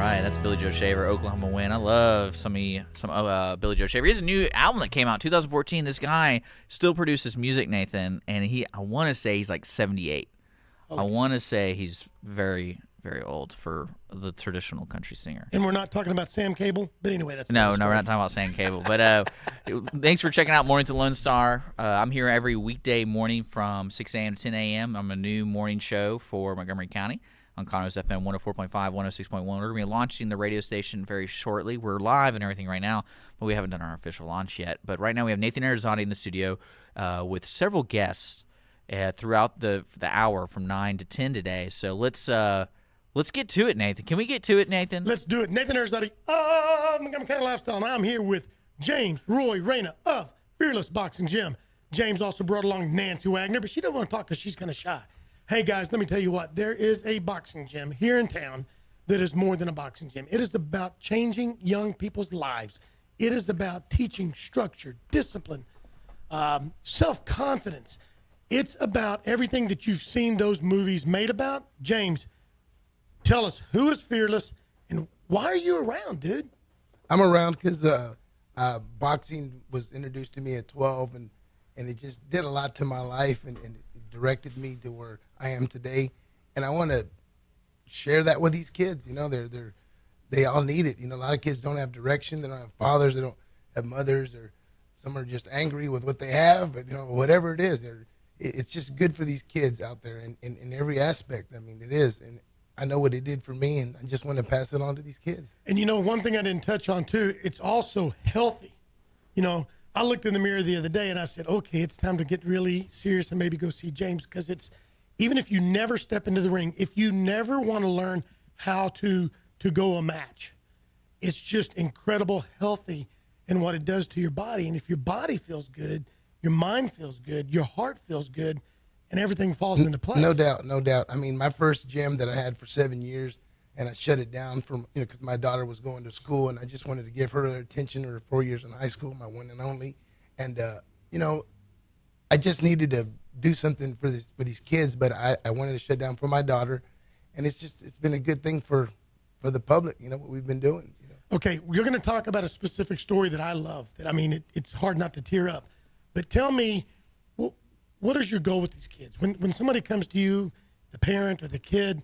right, that's Billy Joe Shaver, Oklahoma win. I love some Billy Joe Shaver. He has a new album that came out in 2014. This guy still produces music, Nathan, and I want to say he's like 78. Okay. I want to say he's very, very old for the traditional country singer. And we're not talking about Sam Cable, but anyway, that's no, we're not talking about Sam Cable. But thanks for checking out Mornings at Lone Star. I'm here every weekday morning from 6 a.m. to 10 a.m. I'm a new morning show for Montgomery County on Conroe's FM 104.5, 106.1. We're going to be launching the radio station very shortly. We're live and everything right now, but we haven't done our official launch yet. But right now we have Nathan Arrazate in the studio with several guests throughout the hour from 9 to 10 today. So let's get to it, Nathan. Can we get to it, Nathan? Let's do it. Nathan Arrazate of Montgomery County Lifestyle, and I'm here with James Roy Reyna of Fearless Boxing Gym. James also brought along Nancy Wagner, but she doesn't want to talk because she's kind of shy. Hey, guys, let me tell you what. There is a boxing gym here in town that is more than a boxing gym. It is about changing young people's lives. It is about teaching structure, discipline, self-confidence. It's about everything that you've seen those movies made about. James, tell us, who is Fearless, and why are you around, dude? I'm around because boxing was introduced to me at 12, and it just did a lot to my life, and it directed me to where I am today. And I want to share that with these kids. You know, they all need it. You know, a lot of kids don't have direction. They don't have fathers. They don't have mothers, or some are just angry with what they have. You know, whatever it is, it's just good for these kids out there in every aspect. I mean, it is. And I know what it did for me, and I just want to pass it on to these kids. And, you know, one thing I didn't touch on, too, it's also healthy. You know, I looked in the mirror the other day, and I said, okay, it's time to get really serious and maybe go see James, because it's, even if you never step into the ring, if you never want to learn how to go a match, it's just incredible healthy in what it does to your body. And if your body feels good, your mind feels good, your heart feels good, and everything falls into place. No doubt, no doubt. I mean, my first gym that I had for 7 years, and I shut it down because my daughter was going to school, and I just wanted to give her attention. Her 4 years in high school, my one and only. And, you know, I just needed to do something for these kids, but I wanted to shut down for my daughter. And it's been a good thing for the public, you know, what we've been doing. You know? Okay, we're going to talk about a specific story that I love. That, I mean, it's hard not to tear up. But tell me, what is your goal with these kids? When somebody comes to you, the parent or the kid,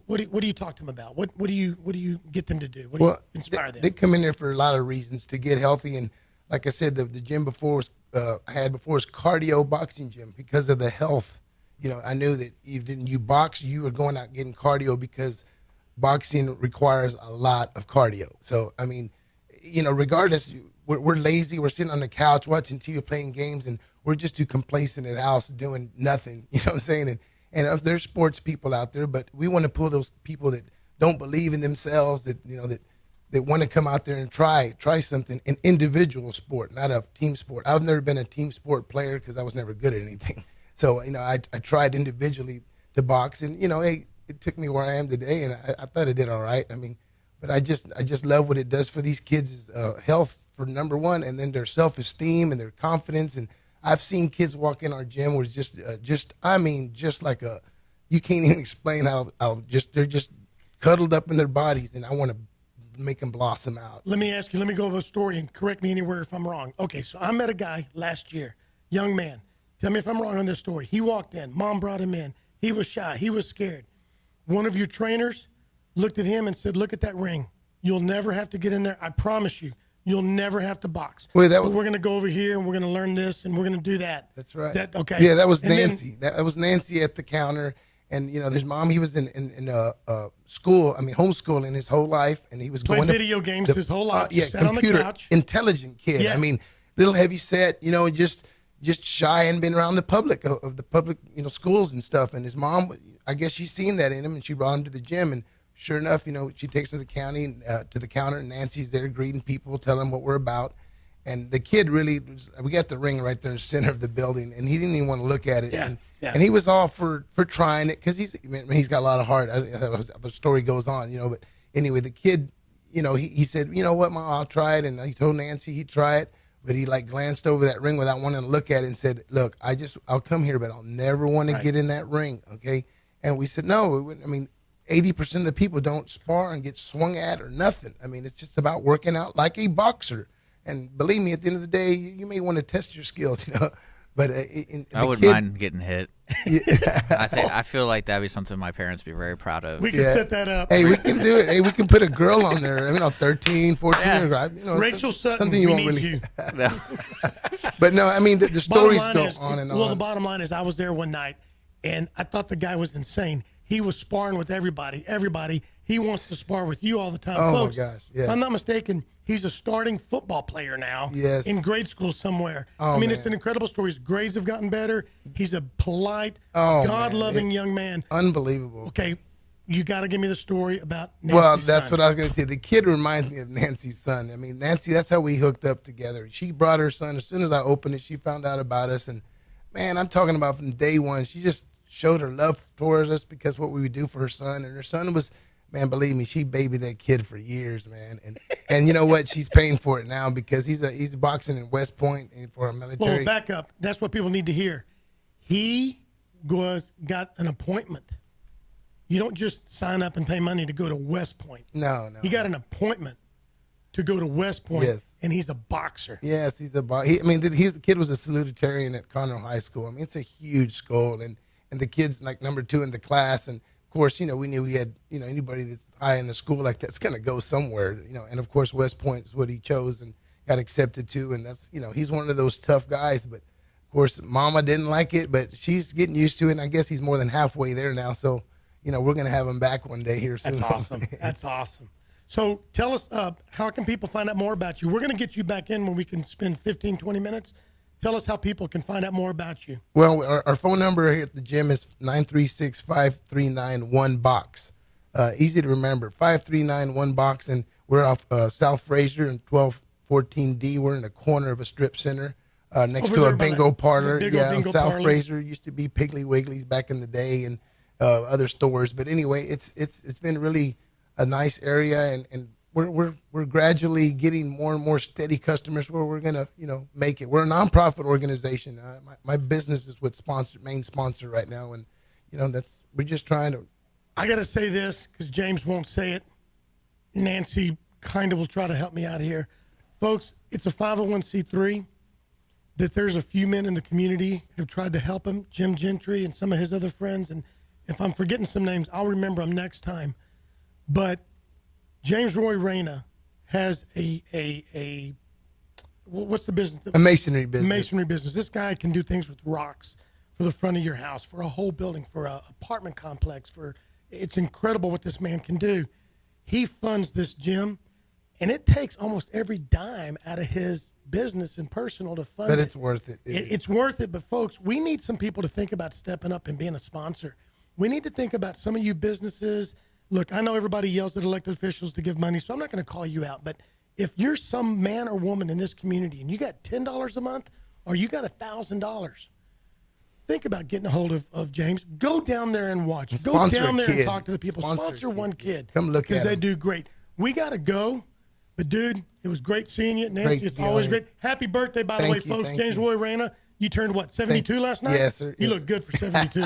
what do you talk to them about? What do you get them to do? What do you inspire them? They come in there for a lot of reasons to get healthy. And like I said, the gym I had before was cardio boxing gym because of the health. You know, I knew that even you box, you were going out getting cardio because boxing requires a lot of cardio. So, I mean, you know, regardless, we're lazy. We're sitting on the couch watching TV, playing games, and we're just too complacent at the house doing nothing. You know what I'm saying? And there's sports people out there, but we want to pull those people that don't believe in themselves, that, you know, that want to come out there and try something, an individual sport, not a team sport. I've never been a team sport player because I was never good at anything. So, you know, I tried individually to box, and, you know, hey, it took me where I am today, and I thought I did all right. I mean, but I just love what it does for these kids' health, for number one, and then their self-esteem and their confidence. And I've seen kids walk in our gym where it's just like you can't even explain how they're just cuddled up in their bodies, and I want to make them blossom out. Let me ask you, let me go over a story and correct me anywhere if I'm wrong. Okay, so I met a guy last year, young man. Tell me if I'm wrong on this story. He walked in, mom brought him in. He was shy, he was scared. One of your trainers looked at him and said, look at that ring. You'll never have to get in there. I promise you, you'll never have to box. Wait, we're going to go over here and we're going to learn this and we're going to do that. That's right. Okay. Yeah, that was Nancy. That was Nancy at the counter. And, you know, there's mom, he was in school, homeschooling his whole life. And he was playing video games his whole life. Sat on the couch. Intelligent kid. Yeah. I mean, little heavy set, you know, and just shy and been around the public, of the public, you know, schools and stuff. And his mom, I guess she's seen that in him, and she brought him to the gym. And sure enough, you know, she takes him to the counter, and Nancy's there greeting people, telling them what we're about. And the kid really, we got the ring right there in the center of the building, and he didn't even want to look at it. Yeah. And he was all for trying it because he's got a lot of heart. The story goes on, you know. But anyway, the kid, you know, he said, you know what, Mom, I'll try it. And he told Nancy he'd try it. But he like glanced over that ring without wanting to look at it and said, look, I'll come here, but I'll never want to get in that ring, okay? And we said, no, I mean, 80% of the people don't spar and get swung at or nothing. I mean, it's just about working out like a boxer. And believe me, at the end of the day, you may want to test your skills, But I wouldn't mind getting hit. I feel like that'd be something my parents would be very proud of. We can set that up. Hey, we can do it. Hey, we can put a girl on there. 13, 14, Rachel Sutton, something you we won't need really. you. No. But no, I mean the stories go on and on. Well, the bottom line is, I was there one night, and I thought the guy was insane. He was sparring with everybody. He wants to spar with you all the time. Oh, Folks, my gosh, yes. if I'm not mistaken, he's a starting football player now. Yes. In grade school somewhere. Oh, I mean, man. it's an incredible story. His grades have gotten better. He's a polite, Oh, God-loving young man. Unbelievable. Okay, you got to give me the story about Nancy's Well, that's son. what I was going to tell you. The kid reminds me of Nancy's son. I mean, Nancy, that's how we hooked up together. She brought her son. As soon as I opened it, she found out about us. And, man, I'm talking about from day one, she just showed her love towards us because what we would do for her son. And her son was, man, believe me, she babied that kid for years, man. And you know what? She's paying for it now because he's boxing in West Point and for a military. Well, back up. That's what people need to hear. He got an appointment. You don't just sign up and pay money to go to West Point. No. He got an appointment to go to West Point, Yes. and he's a boxer. Yes, he's a boxer. The kid was a salutatorian at Conroe High School. I mean, it's a huge school, and the kid's like number 2 in the class. And of course, we knew we had, anybody that's high in the school like that's going to go somewhere, And of course, West Point is what he chose and got accepted to. And that's, he's one of those tough guys. But of course, Mama didn't like it, but she's getting used to it. And I guess he's more than halfway there now. So, we're going to have him back one day here soon. That's awesome. That's awesome. So tell us, how can people find out more about you? We're going to get you back in when we can spend 15, 20 minutes. Tell us how people can find out more about you. Well, our phone number here at the gym is 936-5391-BOX. Easy to remember, 5391-BOX. And we're off South Fraser and 1214D. We're in the corner of a strip center next Over to there a by bingo parlor. bingo South parlor. Fraser used to be Piggly Wiggly's back in the day and other stores. But anyway, it's been really a nice area, and we're gradually getting more and more steady customers where we're gonna make it. We're a nonprofit organization. My business is with main sponsor right now, and we're just trying to. I got to say this because James won't say it. Nancy kind of will try to help me out here. Folks, it's a 501c3 that there's a few men in the community have tried to help him, Jim Gentry and some of his other friends. And if I'm forgetting some names, I'll remember them next time. But James Roy Reyna has what's the business? A masonry business. Masonry business. This guy can do things with rocks for the front of your house, for a whole building, for an apartment complex. It's incredible what this man can do. He funds this gym, and it takes almost every dime out of his business and personal to fund it. But it's worth it. It's worth it. But folks, we need some people to think about stepping up and being a sponsor. We need to think about some of you businesses. Look, I know everybody yells at elected officials to give money, so I'm not going to call you out. But if you're some man or woman in this community and you got $10 a month or you got $1,000, think about getting a hold of James. Go down there and watch. Go Sponsor down a there kid. and talk to the people. Sponsor Sponsor one kid. Come look at because they him. do great. We got to go. But, dude, it was great seeing you. Nancy, Great to it's be always on here. great. Happy birthday, by the Thank way, you, folks. thank James you. Roy Reyna, you turned, what, 72 last night? Yes, sir. You Yes. look good for 72.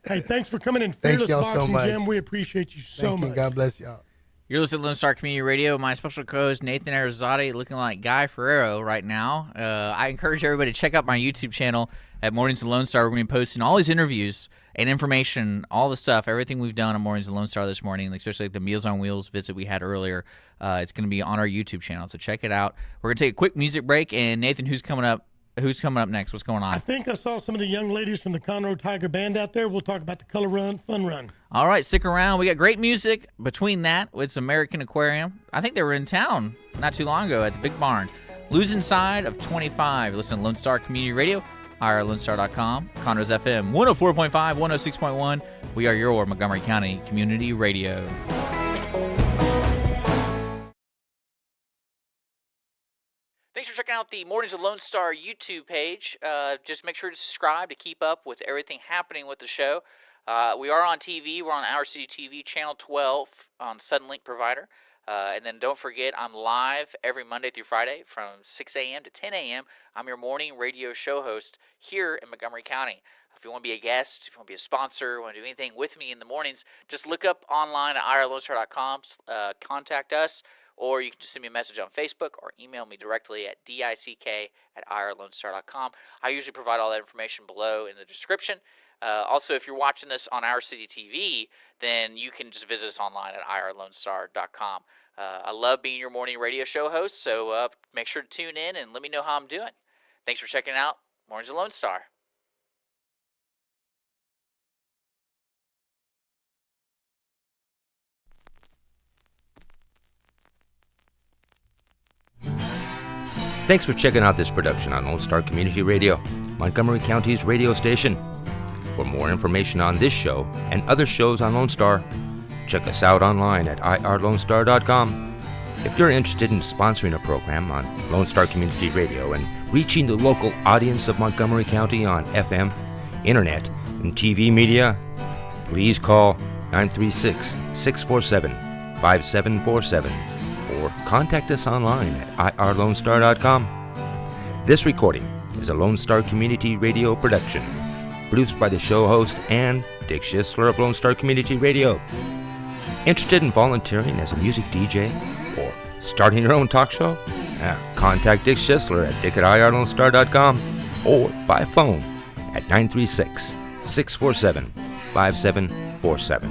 Hey, thanks for coming in. Thank Fearless y'all so Boxing much. Gym. We appreciate you so Thank much. you. God bless y'all. You're listening to Lone Star Community Radio. My special co-host, Nathan Arrazate, looking like Guy Ferrero right now. I encourage everybody to check out my YouTube channel at Mornings of Lone Star. We're going to be posting all these interviews and information, all the stuff, everything we've done on Mornings of Lone Star this morning, especially like the Meals on Wheels visit we had earlier. It's going to be on our YouTube channel, so check it out. We're going to take a quick music break, and Nathan, who's coming up? Who's coming up next? What's going on? I think I saw some of the young ladies from the Conroe Tiger Band out there. We'll talk about the Color Run, Fun Run. All right, stick around. We got great music. Between that, it's American Aquarium. I think they were in town not too long ago at the Big Barn. Losing Side of 25. Listen to Lone Star Community Radio, irlonestar.com, Conroe's FM, 104.5, 106.1. We are your Montgomery County Community Radio. Thanks for checking out the Mornings of Lone Star YouTube page. Just make sure to subscribe to keep up with everything happening with the show. We are on TV. We're on Our City TV, Channel 12 on Suddenlink Provider. And then don't forget, I'm live every Monday through Friday from 6 a.m. to 10 a.m. I'm your morning radio show host here in Montgomery County. If you want to be a guest, if you want to be a sponsor, want to do anything with me in the mornings, just look up online at irlonestar.com, contact us, or you can just send me a message on Facebook or email me directly at dick@irlonestar.com. I usually provide all that information below in the description. Also, if you're watching this on Our City TV, then you can just visit us online at irlonestar.com. I love being your morning radio show host, so make sure to tune in and let me know how I'm doing. Thanks for checking out Mornings of Lone Star. Thanks for checking out this production on Lone Star Community Radio, Montgomery County's radio station. For more information on this show and other shows on Lone Star, check us out online at irlonestar.com. If you're interested in sponsoring a program on Lone Star Community Radio and reaching the local audience of Montgomery County on FM, internet, and TV media, please call 936-647-5747 or contact us online at irlonestar.com. This recording is a Lone Star Community Radio production, produced by the show host and Dick Schissler of Lone Star Community Radio. Interested in volunteering as a music DJ or starting your own talk show? Contact Dick Schissler at dick@irlonestar.com or by phone at 936-647-5747.